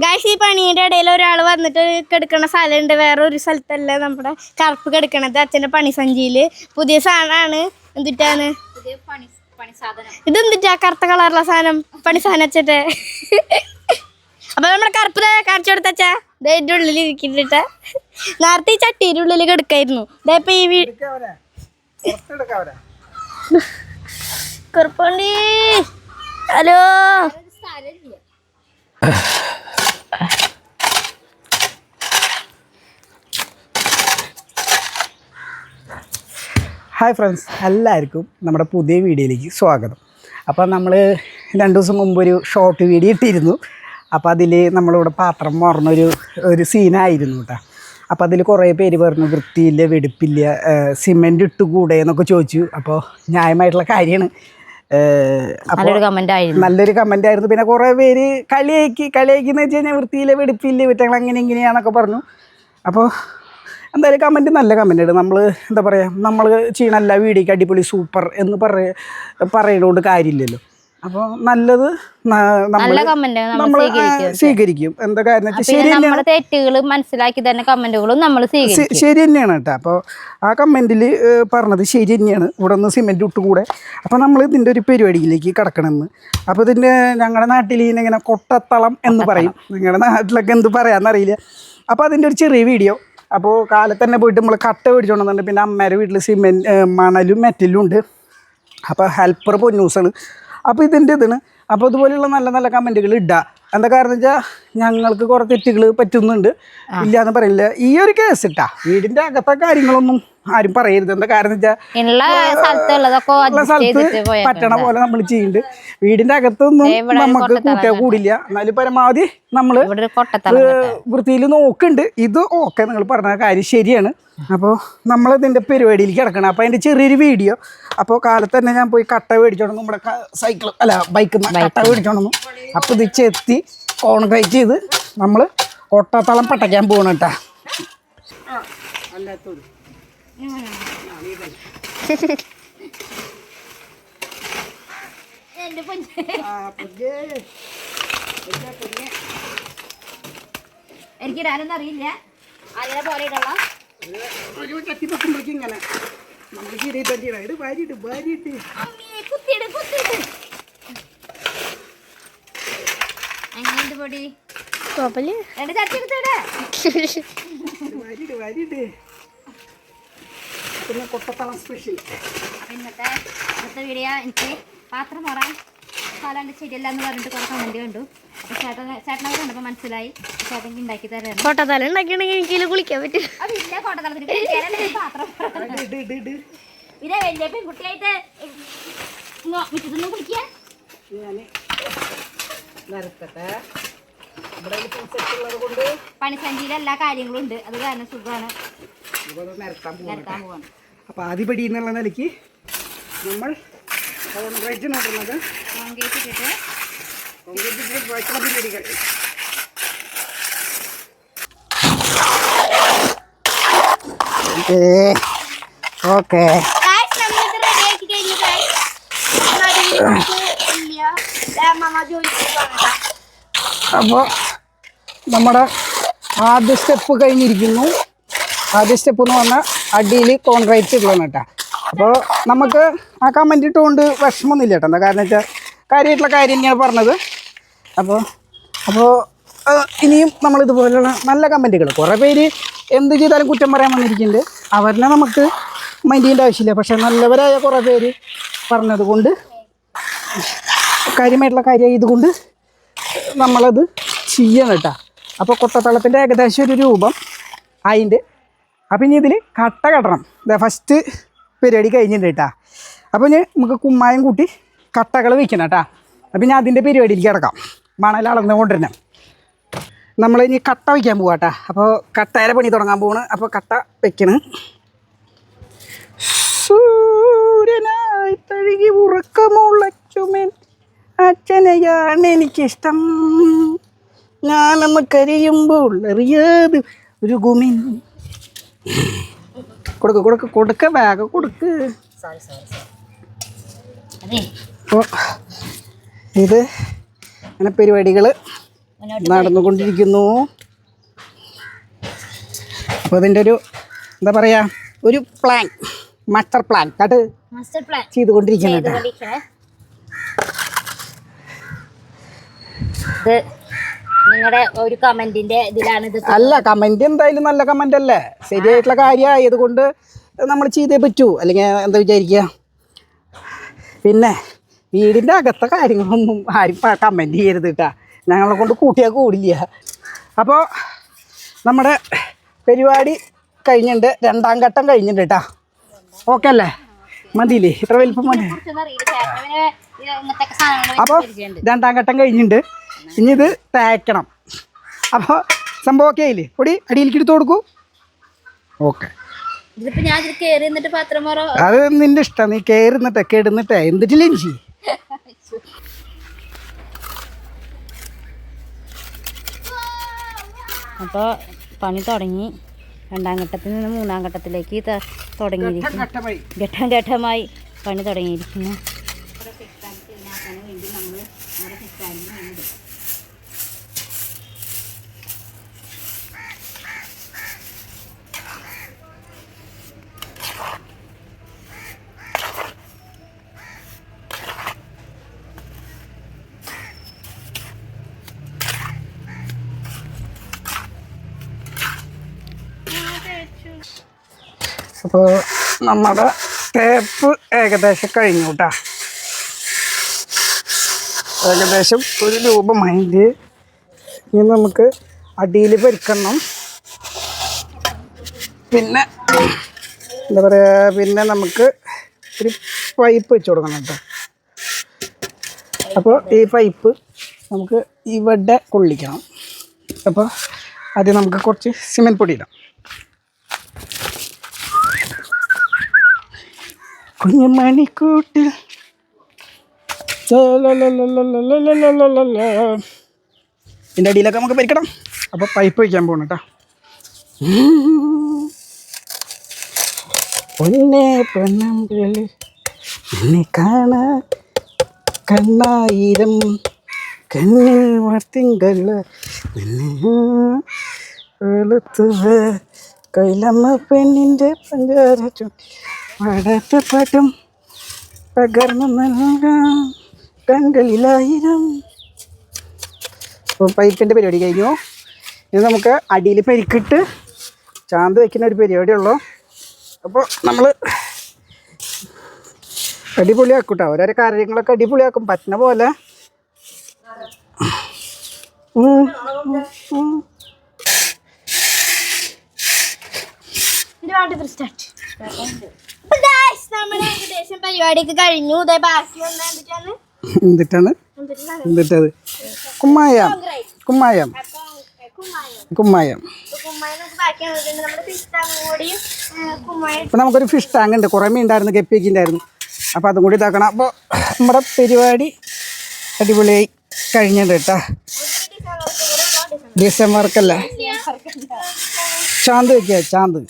Guys ഈ പണിയുടെ ഇടയിൽ ഒരാൾ വന്നിട്ട് കിടക്കണ സ്ഥലമുണ്ട്. വേറെ ഒരു സ്ഥലത്തല്ല നമ്മുടെ കറുപ്പ് കിടക്കണത് അച്ഛൻ്റെ പണിസഞ്ചിയില്. പുതിയ സാധനമാണ്. എന്തിട്ടാണ് ഇതെന്തിട്ടാ കറുത്ത കളറുള്ള സാധനം? പണി സാധനം അച്ഛൻ്റെ. അപ്പൊ നമ്മുടെ കറുപ്പ് കാണിച്ചു കൊടുത്തച്ചാ ഇതിന്റെ ഉള്ളിൽ ഇരിക്കുന്നുട്ട. നേരത്തെ ഈ ചട്ടിയുടെ ഉള്ളിൽ കിടക്കായിരുന്നു. ഇപ്പൊ ഈ കറുപ്പണ്ടി ഹലോ ഹായ് ഫ്രണ്ട്സ്, എല്ലാവർക്കും നമ്മുടെ പുതിയ വീഡിയോയിലേക്ക് സ്വാഗതം. അപ്പോൾ നമ്മൾ 2 ദിവസം മുമ്പ് ഒരു ഷോർട്ട് വീഡിയോ ഇട്ടിരുന്നു. അപ്പോൾ അതിൽ നമ്മളിവിടെ പാത്രം മറന്നൊരു സീനായിരുന്നു കേട്ടോ. അപ്പോൾ അതിൽ കുറേ പേര് പറഞ്ഞു വൃത്തിയില്ല, വെടുപ്പില്ല, സിമെൻറ്റ് ഇട്ടുകൂടെ എന്നൊക്കെ ചോദിച്ചു. അപ്പോൾ ന്യായമായിട്ടുള്ള കാര്യമാണ്. നല്ലൊരു കമൻ്റ് ആയിരുന്നു. പിന്നെ കുറേ പേര് കളിയാക്കിന്ന് വെച്ച് കഴിഞ്ഞാൽ വൃത്തിയില്ല, വെടുപ്പില്ല, വിറ്റങ്ങൾ അങ്ങനെ ഇങ്ങനെയാണെന്നൊക്കെ പറഞ്ഞു. അപ്പോൾ എന്തായാലും കമൻറ്റ് നല്ല കമൻറ്റാണ്. നമ്മൾ എന്താ പറയുക, നമ്മൾ ചെയ്യണ എല്ലാ വീഡിയോക്ക് അടിപൊളി സൂപ്പർ എന്ന് പറയുന്നതുകൊണ്ട് കാര്യമില്ലല്ലോ. അപ്പോൾ നല്ലത് നമ്മൾ സ്വീകരിക്കും. എന്താ കാര്യം തെറ്റുകൾ മനസ്സിലാക്കി തന്നെ കമന്റുകളും നമ്മൾ ശരി തന്നെയാണ് കേട്ടോ. അപ്പോൾ ആ കമൻറ്റിൽ പറഞ്ഞത് ശരി തന്നെയാണ്. ഇവിടെ നിന്ന് സിമെൻറ്റ് ഇട്ടുകൂടെ. അപ്പോൾ നമ്മൾ ഇതിൻ്റെ ഒരു പരിപാടിയിലേക്ക് കിടക്കണമെന്ന്. അപ്പോൾ ഇതിൻ്റെ ഞങ്ങളുടെ നാട്ടിൽ ഇങ്ങനെ കൊട്ടത്തളം എന്ന് പറയും. നിങ്ങളുടെ നാട്ടിലൊക്കെ എന്ത് പറയാമെന്നറിയില്ല. അപ്പോൾ അതിൻ്റെ ഒരു ചെറിയ വീഡിയോ. അപ്പോൾ കാലത്ത് തന്നെ പോയിട്ട് നമ്മൾ കട്ട മേടിച്ചോണ്ടുന്നുണ്ട്. പിന്നെ അമ്മേരെ വീട്ടിൽ മണലും മെറ്റലും ഉണ്ട്. അപ്പോൾ ഹെൽപ്പർ പൊന്നൂസാണ്. അപ്പോൾ ഇതിൻ്റെ ഇതാണ്. അപ്പോൾ ഇതുപോലെയുള്ള നല്ല നല്ല കമൻറ്റുകൾ ഇടുക. എന്താ കാരണം വെച്ചാൽ ഞങ്ങൾക്ക് കുറേ തെറ്റുകൾ പറ്റുന്നുണ്ട്, ഇല്ലയെന്ന് പറയില്ല. ഈ ഒരു കേസ് ഇട്ടാ വീടിൻ്റെ അകത്തെ കാര്യങ്ങളൊന്നും ആരും പറയരുത്. എന്താ കാരണം വെച്ചാൽ സ്ഥലത്ത് പറ്റണ പോലെ നമ്മൾ ചെയ്യുന്നുണ്ട്. വീടിൻ്റെ അകത്തൊന്നും നമുക്ക് കൂട്ടിയാൽ കൂടില്ല. എന്നാലും പരമാവധി നമ്മൾ വൃത്തിയിൽ നോക്കുന്നുണ്ട്. ഇത് ഓക്കെ, നിങ്ങൾ പറഞ്ഞ കാര്യം ശരിയാണ്. അപ്പോൾ നമ്മളിതിൻ്റെ പരിപാടിയിലേക്ക് കിടക്കണം. അപ്പോൾ അതിൻ്റെ ചെറിയൊരു വീഡിയോ. അപ്പോൾ കാലത്ത് തന്നെ ഞാൻ പോയി കട്ട മേടിച്ചോണം. നമ്മുടെ ബൈക്കിൽ നിന്ന് കട്ട മേടിച്ചോണം. അപ്പോൾ ഇത് ചെത്തി കോൺക്രീറ്റ് ചെയ്ത് നമ്മൾ ഒട്ടത്തളം പട്ടയ്ക്കാൻ പോകണം കേട്ടാ. എനിക്കിടാനൊന്നും അറിയില്ല. അതിനെ പോലെ ഒരു ചട്ടി വെക്കുമ്പോഴേക്കും ഇങ്ങനെ നമ്മൾ ശരി തട്ടിയിടാം. ഇത് വാരിയിട്ട് എങ്ങനെയുണ്ട് പൊടി? വാരിയിട്ട് പിന്നെ കൊട്ടത്തളം സ്പെഷ്യൽ. അപ്പം ഇന്നത്തെ വീഡിയോ എനിക്ക് പാത്രം മാറാൻ കാലാണ്ട് ശരിയല്ല എന്ന് പറഞ്ഞിട്ട് കുറേ കമൻറ്റ് കണ്ടു. അപ്പോൾ ചേട്ടനൊക്കെ കണ്ടപ്പോൾ മനസ്സിലായി ചേട്ടൻ ഉണ്ടാക്കി തരാം. കൊട്ടത്തല ഉണ്ടാക്കിയാണെങ്കിൽ എനിക്ക് കുളിക്കാൻ പറ്റും. അതില്ല കൊട്ടത്തലത്തിന് പാത്രം. പിന്നെ വലിയ പെൺകുട്ടിയായിട്ട് മുറ്റത്തൊന്നും കുളിക്കുക. പണിസഞ്ചിയിൽ എല്ലാ കാര്യങ്ങളും ഉണ്ട്. അത് കാരണം സുഖമാണ് നിരത്താൻ പോവാണ്. അപ്പോൾ ആദ്യപടി എന്നുള്ള നിലയ്ക്ക് നമ്മൾ കോൺക്രീറ്റ് നോക്കുന്നത് ഓക്കെ. അപ്പോൾ നമ്മുടെ ആദ്യ സ്റ്റെപ്പ് കഴിഞ്ഞിരിക്കുന്നു. ആദ്യ സ്റ്റെപ്പ് എന്ന് പറഞ്ഞാൽ അടിയിൽ കോൺക്രീറ്റ് ഇടണം കേട്ടോ. അപ്പോൾ നമുക്ക് ആ കമൻറ്റ് ഇട്ടുകൊണ്ട് വിഷമമൊന്നുമില്ല കേട്ടോ. എന്താ കാരണം വെച്ചാൽ കാര്യമായിട്ടുള്ള കാര്യം തന്നെയാണ് പറഞ്ഞത്. അപ്പോൾ ഇനിയും നമ്മളിതുപോലെയുള്ള നല്ല കമൻറ്റുകൾ കുറേ പേര് എന്ത് ചെയ്താലും കുറ്റം പറയാൻ വന്നിരിക്കുന്നുണ്ട്. അവരെ നമുക്ക് മൈൻഡ് ചെയ്യേണ്ട ആവശ്യമില്ല. പക്ഷേ നല്ലവരായ കുറേ പേര് പറഞ്ഞത് കൊണ്ട് കാര്യമായിട്ടുള്ള കാര്യം ഇതുകൊണ്ട് നമ്മളത് ചെയ്യണം കേട്ടോ. അപ്പോൾ കൊട്ടത്തളത്തിൻ്റെ ഏകദേശം ഒരു രൂപം അതിൻ്റെ. അപ്പം ഇനി ഇതിൽ കട്ട കെട്ടണം. ഫസ്റ്റ് പരിപാടി കഴിഞ്ഞിട്ടുണ്ട് കേട്ടോ. അപ്പോൾ ഇനി നമുക്ക് കുമ്മായം കൂട്ടി കട്ടകൾ വയ്ക്കണം കേട്ടോ. അപ്പം ഞാൻ അതിൻ്റെ പരിപാടിയിലേക്ക് കിടക്കാം. മണൽ അളന്ന് കൊണ്ടുവരണം. നമ്മളിനി കട്ട വയ്ക്കാൻ പോവാം കേട്ടോ. അപ്പോൾ കട്ടയുടെ പണി തുടങ്ങാൻ പോവാണ്. അപ്പോൾ കട്ട വയ്ക്കണം. സൂര്യനായി തഴുകി ഉറക്കമുളച്ചുമേൻ അച്ഛനെയാണ് എനിക്കിഷ്ടം. ഞാനൊന്ന് കരിയുമ്പോൾ അറിയാതെ ഒരു ഗുമിൻ. കൊടുക്ക ബാഗ് കൊടുക്ക്. അപ്പോൾ ഇത് അങ്ങനെ പരിപാടികൾ നടന്നുകൊണ്ടിരിക്കുന്നു. അപ്പോൾ അതിൻ്റെ ഒരു എന്താ പറയുക, ഒരു പ്ലാൻ, മാസ്റ്റർ പ്ലാൻ അത് ചെയ്തുകൊണ്ടിരിക്കുന്നത്. ഇത് നിങ്ങളുടെ ഒരു കമന്റിന്റെ ഇതിലാണ് ഇത്. അല്ല, കമന്റ് എന്തായാലും നല്ല കമന്റ് അല്ലേ, ശരിയായിട്ടുള്ള കാര്യമായത് കൊണ്ട് നമ്മൾ ചെയ്തേ പറ്റൂ, അല്ലെങ്കിൽ എന്താ വിചാരിക്കുക. പിന്നെ വീടിൻ്റെ അകത്തെ കാര്യങ്ങളൊന്നും ആരും കമൻറ്റ് ചെയ്യരുത് കേട്ടാ, ഞങ്ങളെ കൊണ്ട് കൂട്ടിയാൽ കൂടില്ല. അപ്പോൾ നമ്മുടെ പരിപാടി കഴിഞ്ഞിട്ടുണ്ട്, 2ാം ഘട്ടം കഴിഞ്ഞിട്ടുണ്ട് കേട്ടാ. ഓക്കെ അല്ലേ, മതിയില്ലേ, ഇത്ര വലിപ്പം മതി. അപ്പോൾ 2ാം ഘട്ടം കഴിഞ്ഞിട്ടുണ്ട്, ഇനി ഇത് തേക്കണം. അപ്പോൾ സംഭവം ഒക്കെ ആയില്ലേ, പൊടി അടിയിലേക്ക് എടുത്ത് കൊടുക്കൂ. ഓക്കെ, അത് നിന്റെ ഇഷ്ടം, നീ കയറുന്നിട്ടെ കെടുന്നിട്ടെ എന്തിട്ടില്ലേം ചെയ്യും. അപ്പോൾ പണി തുടങ്ങി, 2ാം ഘട്ടത്തിൽ നിന്ന് 3ാം ഘട്ടത്തിലേക്ക് തുടങ്ങിയിരിക്കുന്നു. ഘട്ടം ഘട്ടമായി പണി തുടങ്ങിയിരിക്കുന്നു. അപ്പോൾ നമ്മുടെ തേപ്പ് ഏകദേശം കഴിഞ്ഞു കേട്ടാ, ഏകദേശം ഒരു രൂപമായിട്ട്. ഇനി നമുക്ക് അടിയിൽ പരിക്കണം, പിന്നെ എന്താ പറയുക, പിന്നെ നമുക്ക് ഒരു പൈപ്പ് വെച്ച് കൊടുക്കണം കേട്ടോ. അപ്പോൾ ഈ പൈപ്പ് നമുക്ക് ഇവിടെ കൊള്ളിക്കണം. അപ്പോൾ ആദ്യം നമുക്ക് കുറച്ച് സിമെൻറ്റ് പൊടി ഇടാം. കുഞ്ഞുമണിക്കൂട്ടിൽ ഇതിൻ്റെ അടിയിലൊക്കെ നമുക്ക് പരിക്കണം. അപ്പോൾ പൈപ്പ് വയ്ക്കാൻ പോകണം കേട്ടോ. പൊന്നെ പൊന്നമ്പിളി എന്നെ കാണാൻ കണ്ണായിരം കണ്ണിൽ വർത്തിങ്കള കൈലമ്മ പെണ്ണിൻ്റെ പഞ്ചാര പാടാത്ത പാട്ടും പകർന്നു നൽകാം കൺകളിലായിരം. അപ്പോൾ പൈപ്പിൻ്റെ പരിപാടി കഴിഞ്ഞു. ഇത് നമുക്ക് അടിയിൽ പരിക്കിട്ട് ചാന്ത് വയ്ക്കുന്ന ഒരു പരിപാടിയുള്ളൂ. അപ്പോൾ നമ്മൾ അടിപൊളിയാക്കും കേട്ടോ, ഓരോരോ കാര്യങ്ങളൊക്കെ അടിപൊളിയാക്കും പറ്റുന്ന പോലെ. ഏകദേശം പരിപാടിയൊക്കെ കഴിഞ്ഞു. ബാക്കി എന്തിട്ടാണ് എന്തിട്ടത് കുമ്മായം കുമ്മായം കുമ്മായം. ഇപ്പം നമുക്കൊരു ഫിഷ് ടാങ്ക് ഉണ്ട്, കുറേ മീൻ ഉണ്ടായിരുന്നു, ഗപ്പിയൊക്കെ ഉണ്ടായിരുന്നു. അപ്പോൾ അതും കൂടി ഇതാക്കണം. അപ്പോൾ നമ്മുടെ പരിപാടി അടിപൊളിയായി കഴിഞ്ഞിട്ടുണ്ട് കേട്ടോ. ഡിസംബർക്കല്ലേ ചാന്ത് വയ്ക്കുക, ചാന്ത്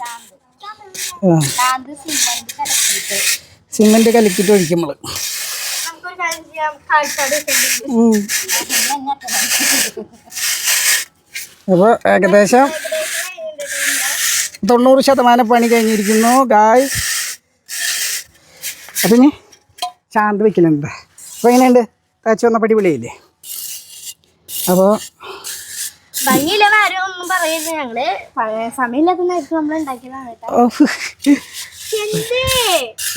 സിമെന്റ് കലക്കിട്ട് ഒഴിക്കും നമ്മൾ. അപ്പോൾ ഏകദേശം 90% പണി കഴിഞ്ഞിരിക്കുന്നു ഗായ്സ്. അപ്പം ഇനി ചാന്ത് വയ്ക്കലുണ്ട്. അപ്പോൾ എങ്ങനെയുണ്ട്, തേച്ച് വന്ന പടിപൊളിയില്ലേ? അപ്പോൾ ഭംഗിയില്ല, ആരും ഒന്നും പറയരുത്, ഞങ്ങള് സമയമില്ലാത്ത നേരത്ത് നമ്മൾ ഉണ്ടാക്കിയതാണ് കേട്ടോ.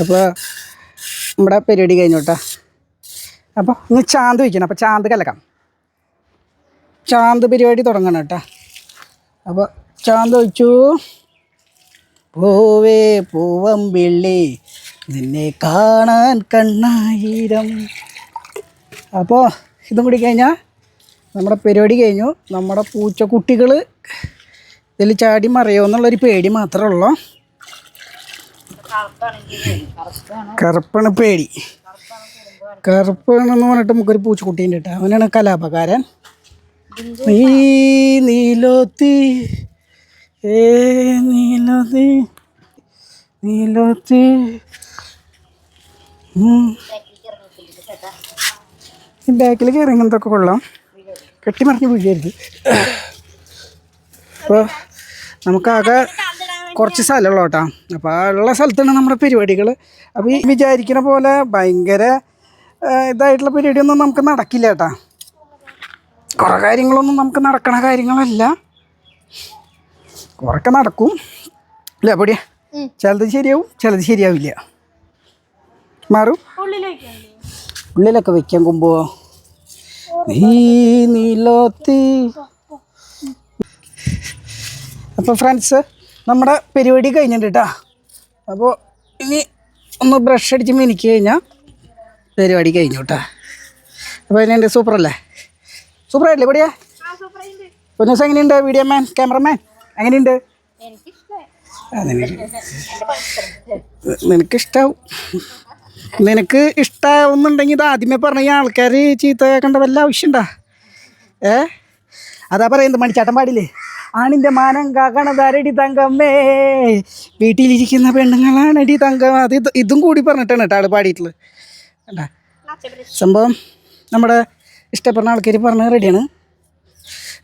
അപ്പോൾ നമ്മുടെ പരിപാടി കഴിഞ്ഞു കേട്ടോ. അപ്പോൾ ഇനി ചാന്ത് വയ്ക്കണം. അപ്പോൾ ചാന്ത് കലക്കാം, ചാന്ത് പരിപാടി തുടങ്ങണം കേട്ടോ. അപ്പോൾ ചാന്ത് വെച്ചു. പൂവേ പൂവമ്പിള്ളി നിന്നെ കാണാൻ കണ്ണായിരം. അപ്പോൾ ഇതും കൂടി കഴിഞ്ഞാൽ നമ്മുടെ പരിപാടി കഴിഞ്ഞു. നമ്മുടെ പൂച്ചക്കുട്ടികൾ ഇതിൽ ചാടി മറിയോ എന്നുള്ളൊരു പേടി മാത്രമേ ഉള്ളൂ. കറുപ്പാണ് പേടി, കറുപ്പാണെന്ന് പറഞ്ഞിട്ട് നമുക്കൊരു പൂച്ചക്കുട്ടീൻ്റെ കേട്ടോ, അവനാണ് കലാപകാരൻ. നീ നീലോത്തി ഏ നീലോത്തി നീലോത്തി. ബാക്കിൽ കയറി ഇങ്ങനത്തൊക്കെ കൊള്ളാം. കെട്ടിമറിഞ്ഞ് വീഴരുത്. അപ്പോൾ നമുക്കാകെ കുറച്ച് സ്ഥലമുള്ള കേട്ടോ. അപ്പോൾ ആ ഉള്ള സ്ഥലത്താണ് നമ്മുടെ പരിപാടികൾ. അപ്പോൾ ഈ വിചാരിക്കുന്ന പോലെ ഭയങ്കര ഇതായിട്ടുള്ള പരിപാടിയൊന്നും നമുക്ക് നടക്കില്ല കേട്ടോ. കുറേ കാര്യങ്ങളൊന്നും നമുക്ക് നടക്കണ കാര്യങ്ങളല്ല, കുറേയൊക്കെ നടക്കും അല്ലേ പൊടിയാ? ചിലത് ശരിയാവും, ചിലത് ശരിയാവില്ല. മാറും ഉള്ളിലൊക്കെ വെക്കാൻ കുമ്പോ നീലോത്തി. അപ്പോൾ ഫ്രണ്ട്സ്, നമ്മുടെ പരിപാടി കഴിഞ്ഞിട്ട് കേട്ടോ. അപ്പോൾ ഇനി ഒന്ന് ബ്രഷ് അടിച്ച് മിനിക്ക് കഴിഞ്ഞാൽ പരിപാടി കഴിഞ്ഞു കേട്ടോ. അപ്പോൾ അതിനെൻ്റെ സൂപ്പറല്ലേ? സൂപ്പറായിട്ടില്ലേ പൊടിയാ? ഒരു ദിവസം എങ്ങനെയുണ്ട് വീഡിയോ മാൻ, ക്യാമറമാൻ എങ്ങനെയുണ്ട്? നിനക്കിഷ്ടാവും. നിനക്ക് ഇഷ്ടമാവുന്നുണ്ടെങ്കിൽ ഇത് ആദ്യമേ പറഞ്ഞ ആൾക്കാർ ചീത്ത കേൾക്കേണ്ട വല്ല ആവശ്യമുണ്ടാ? അതാ പറയുന്നത്, മണിച്ചാട്ടം പാടില്ലേ? ആണിൻ്റെ മാനം കാക്കണതാരടി തങ്കമ്മേ, വീട്ടിലിരിക്കുന്ന പെണ്ണുങ്ങളാണടി തങ്കം. അത് ഇതും കൂടി പറഞ്ഞിട്ടാണ് കേട്ടോ ആൾ പാടിയിട്ടുള്ളത്. കണ്ടാ സംഭവം നമ്മുടെ ഇഷ്ടപ്പെടുന്ന ആൾക്കാർ പറഞ്ഞത് റെഡിയാണ്.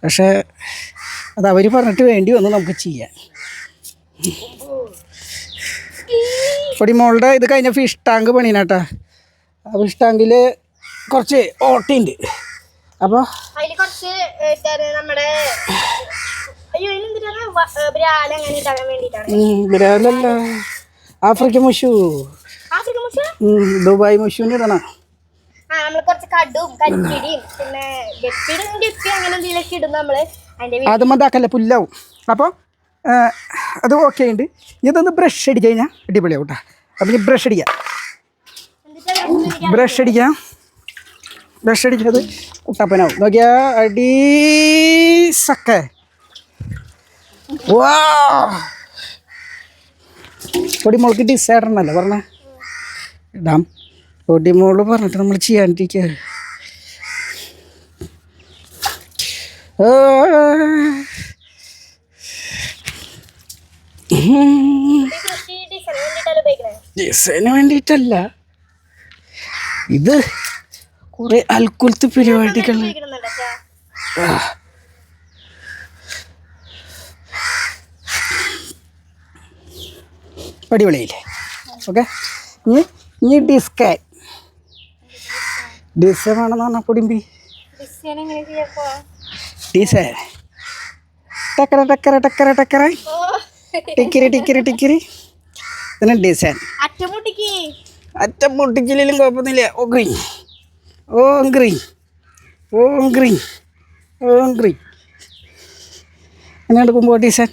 പക്ഷേ അത് അവർ പറഞ്ഞിട്ട് വേണ്ടി വന്ന് നമുക്ക് ചെയ്യാൻ. പൊടിമോളുടെ ഇത് കഴിഞ്ഞ ഫിഷ് ടാങ്ക് പണിനാട്ടാ. ആ ഫിഷ് ടാങ്കിൽ കുറച്ച് ഓട്ടയുണ്ട്. അപ്പോൾ ബ്രാലല്ല, ആഫ്രിക്കൻ മുഷു, ദുബായ് മുഷുവിന് ഇടണം. അത് മതാക്കല്ലേ, പുല്ലാവും. അപ്പോൾ അത് ഓക്കെ ഉണ്ട്. ഇതൊന്ന് ബ്രഷ് അടിച്ച് കഴിഞ്ഞാൽ അടിപൊളിയാവും കേട്ടോ. അപ്പം ഇനി ബ്രഷ് അടിക്കാം, ബ്രഷ് അടിച്ചത് കുട്ടപ്പനാവും. നോക്കിയാ അടീസൊക്കെ. വാ പൊടിമോൾക്ക് ഡിസൈഡറന്നല്ലേ പറഞ്ഞേ? ഇടാം. പൊടിമോള് പറഞ്ഞിട്ട് നമ്മൾ ചെയ്യാണ്ടിരിക്കുക. ഡിസൈന് വേണ്ടിയിട്ടല്ല, ഇത് കുറെ അൽക്കുലത്ത് പരിപാടികൾ. അടിപൊളിയില്ലേ? ഓക്കെ, ഇനി ഡിസൈൻ വേണമെന്ന് പറഞ്ഞാൽ പൊടിമ്പി ഡിസൈൻ ടക്കര ടക്കര ടക്കര ടക്കര ടിക്കിരി ടിക്കിരി ടിക്കിരി. ഇതിന് ഡിസൈൻ അറ്റമുട്ടിക്കിലും കുഴപ്പമൊന്നുമില്ല. ഓ ഗ്രീൻ, ഓ ഗ്രീൻ, ഓ ഗ്രീൻ, ഓ ഗ്രീൻ. അങ്ങനെ എടുക്കുമ്പോൾ ഡിസൈൻ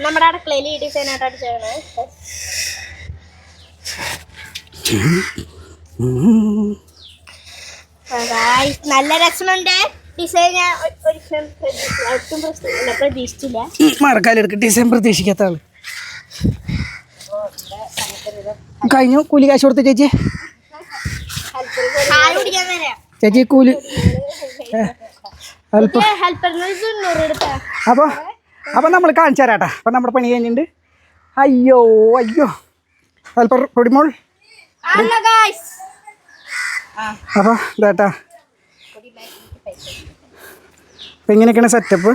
നമ്മുടെ അടുക്കളയിൽ ഈ ഡിസൈൻ ആയിട്ട് അടിച്ചാണ്. നല്ല രസമുണ്ട് ഡിസൈൻ. ഒട്ടും പ്രതീക്ഷിച്ചില്ല. മറക്കാലെടുക്ക ഡിസൈൻ പ്രതീക്ഷിക്കാത്ത ആള് കഴിഞ്ഞു. കൂലി കാശ് കൊടുത്ത ചേച്ചി, ചേച്ചി കൂലി അപ്പോൾ നമ്മൾ കാണിച്ചു തരാട്ടാ. അപ്പം നമ്മുടെ പണി കഴിഞ്ഞിട്ടുണ്ട്. അയ്യോ അയ്യോ ഹെൽപ്പർ പൊടിമോൾ. അപ്പോൾ ഇതാട്ടാ, അപ്പം ഇങ്ങനെയൊക്കെയാണ് സെറ്റപ്പ്.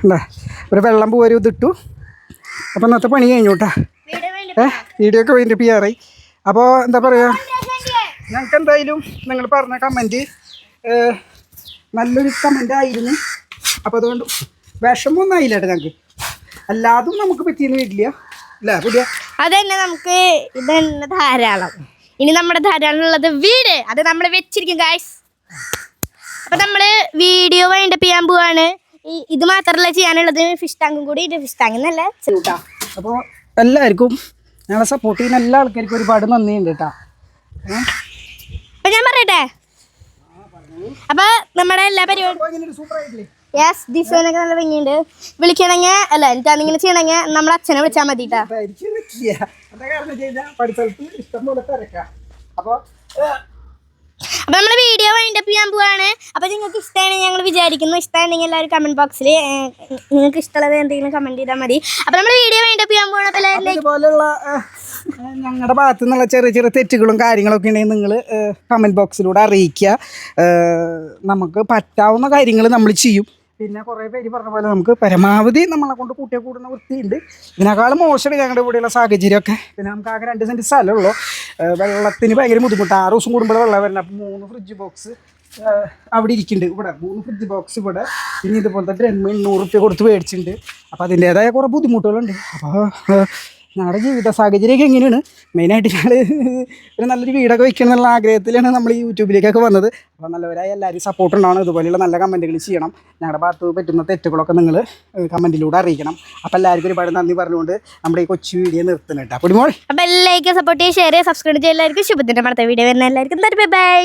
എന്താ ഒരു വെള്ളം പോരും ഇതിട്ടു. അപ്പം ഇന്നത്തെ പണി കഴിഞ്ഞു കേട്ടാ. വീഡിയോ ഒക്കെ വേണ്ടി ചെയ്യാറായി. അപ്പോൾ എന്താ പറയുക, ഞങ്ങൾക്ക് എന്തായാലും നിങ്ങൾ പറഞ്ഞ കമൻറ്റ് നല്ലൊരു കമൻ്റ് ആയിരുന്നു. അപ്പോൾ അതുകൊണ്ട് വിഷമമൊന്നും ആയില്ല കേട്ടോ ഞങ്ങൾക്ക്. അല്ലാതും നമുക്ക് പറ്റിയെന്ന് വരില്ല അല്ലേ പുതിയ? അതന്നെ, നമുക്ക് ഇതന്നെ ധാരാളം. ഇനി നമ്മുടെ ധാരാളം ഉള്ളത് വീട്, അത് നമ്മൾ വെച്ചിരിക്കും ഗായ്സ്. അപ്പം നമ്മൾ വീഡിയോ വൈൻഡപ്പ് ചെയ്യാൻ പോവാണ്. ഇത് മാത്രമല്ല ചെയ്യാനുള്ളത്, ഫിഷ് ടാങ്കും കൂടി. ഫിഷ് ടാങ്ക് എന്നല്ല കേട്ടോ. അപ്പോൾ എല്ലാവർക്കും ഞങ്ങളെ സപ്പോർട്ട് ചെയ്യുന്ന എല്ലാ ആൾക്കാർക്കും ഒരുപാട് നന്ദിയുണ്ട് കേട്ടോ. അപ്പം ഞാൻ പറയട്ടെ, അപ്പം നമ്മുടെ എല്ലാ പരിപാടിയും യെസ് ഡിസൈനൊക്കെ നല്ല ഭംഗിയുണ്ട്. വിളിക്കണമെങ്കിൽ അല്ല എനിക്കതിങ്ങനെ ചെയ്യണമെങ്കിൽ നമ്മൾ അച്ഛനെ വിളിച്ചാൽ മതി കേട്ടോ. അപ്പോൾ നമ്മൾ വീഡിയോ വൈൻഡപ്പ് ചെയ്യാൻ പോവാണ്. അപ്പോൾ നിങ്ങൾക്ക് ഇഷ്ടമാണെങ്കിൽ ഞങ്ങൾ വിചാരിക്കുന്നു, ഇഷ്ടമാണെങ്കിൽ എല്ലാവരും കമൻറ്റ് ബോക്സിൽ നിങ്ങൾക്ക് ഇഷ്ടമുള്ളത് എന്തെങ്കിലും കമൻറ്റ് ചെയ്താൽ മതി. അപ്പോൾ നമ്മൾ വീഡിയോ വൈൻഡപ്പ് ചെയ്യാൻ പോവാണ്. അപ്പോൾ എല്ലാവരും ഇതുപോലെയുള്ള ഞങ്ങളുടെ ഭാഗത്തു നിന്നുള്ള ചെറിയ ചെറിയ തെറ്റുകളും കാര്യങ്ങളൊക്കെ ഉണ്ടെങ്കിൽ നിങ്ങൾ കമൻറ്റ് ബോക്സിലൂടെ അറിയിക്കുക. നമുക്ക് പറ്റാവുന്ന കാര്യങ്ങൾ നമ്മൾ ചെയ്യും. പിന്നെ കുറേ പേര് പറഞ്ഞ പോലെ നമുക്ക് പരമാവധി നമ്മളെ കൊണ്ട് കൂട്ടിയെ കൂടുന്ന വൃത്തിയുണ്ട്. ഇതിനേക്കാളും മോശമാണ് ഞങ്ങളുടെ ഇവിടെയുള്ള സാഹചര്യമൊക്കെ. പിന്നെ നമുക്ക് ആകെ 2 സെൻറ്റ് സ്ഥലമുള്ളൂ. വെള്ളത്തിന് ഭയങ്കര ബുദ്ധിമുട്ട്. 6 ദിവസം കൂടുമ്പോൾ വെള്ളം വരുന്നത്. അപ്പോൾ 3 ഫ്രിഡ്ജ് ബോക്സ് അവിടെ ഇരിക്കുന്നുണ്ട്. ഇവിടെ 3 ഫ്രിഡ്ജ് ബോക്സ് ഇവിടെ. പിന്നെ ഇതുപോലത്തെ ഡ്രം 800 റുപ്യ കൊടുത്ത് മേടിച്ചിട്ടുണ്ട്. അപ്പോൾ അതിൻ്റേതായ കുറേ ബുദ്ധിമുട്ടുകളുണ്ട്. അപ്പോൾ ഞങ്ങളുടെ ജീവിത സാഹചര്യമൊക്കെ എങ്ങനെയാണ്, മെയിനായിട്ട് ഞങ്ങൾ ഒരു നല്ലൊരു വീടൊക്കെ വയ്ക്കണം എന്നുള്ള ആഗ്രഹത്തിലാണ് നമ്മൾ ഈ യൂട്യൂബിലേക്കൊക്കെ വന്നത്. അപ്പോൾ നല്ലവരായ എല്ലാവരും സപ്പോർട്ട് ഉണ്ടാവണം. ഇതുപോലെയുള്ള നല്ല കമൻറ്റുകൾ ചെയ്യണം. ഞങ്ങളുടെ ഭാഗത്ത് പറ്റുന്ന തെറ്റുകളൊക്കെ നിങ്ങൾ കമൻറ്റിലൂടെ അറിയിക്കണം. അപ്പോൾ എല്ലാവർക്കും ഒരുപാട് നന്ദി പറഞ്ഞുകൊണ്ട് നമ്മുടെ ഈ കൊച്ചു വീഡിയോ നിർത്തുന്നുണ്ട്. അപ്പോൾ മോൾ അപ്പോൾ എല്ലാവർക്കും സപ്പോർട്ട് ചെയ്യുക, ഷെയർ ചെയ്യുക, സബ്സ്ക്രൈബ് ചെയ്യുക. എല്ലാവർക്കും ശുഭത്തിൻ്റെ അടുത്ത വീഡിയോ വരുന്ന എല്ലാവർക്കും ബൈ.